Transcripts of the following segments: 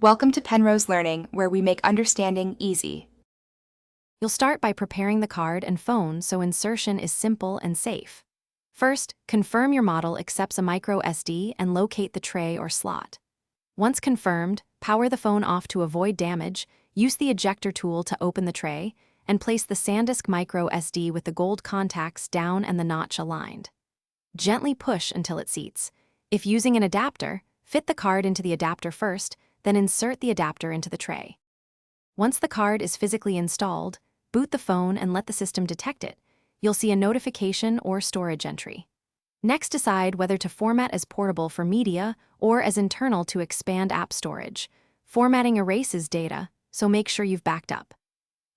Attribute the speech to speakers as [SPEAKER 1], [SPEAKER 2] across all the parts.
[SPEAKER 1] Welcome to Penrose Learning, where we make understanding easy.
[SPEAKER 2] You'll start by preparing the card and phone so insertion is simple and safe. First, confirm your model accepts a micro SD and locate the tray or slot. Once confirmed, power the phone off to avoid damage, use the ejector tool to open the tray, and place the Sandisk micro SD with the gold contacts down and the notch aligned. Gently push until it seats. If using an adapter, fit the card into the adapter first, then insert the adapter into the tray. Once the card is physically installed, boot the phone and let the system detect it. You'll see a notification or storage entry. Next, decide whether to format as portable for media or as internal to expand app storage. Formatting erases data, so make sure you've backed up.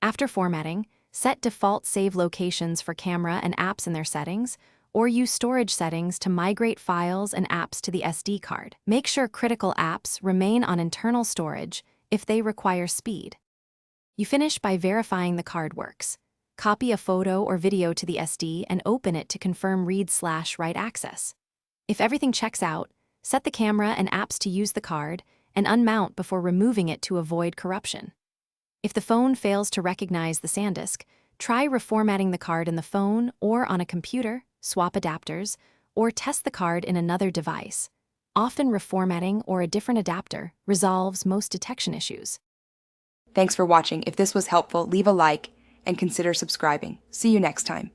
[SPEAKER 2] After formatting, set default save locations for camera and apps in their settings, or use storage settings to migrate files and apps to the SD card. Make sure critical apps remain on internal storage if they require speed. You finish by verifying the card works. Copy a photo or video to the SD and open it to confirm read/write access. If everything checks out, set the camera and apps to use the card and unmount before removing it to avoid corruption. If the phone fails to recognize the Sandisk, try reformatting the card in the phone or on a computer, swap adapters, or test the card in another device. Often reformatting or a different adapter resolves most detection issues.
[SPEAKER 1] Thanks for watching. If this was helpful, leave a like and consider subscribing. See you next time.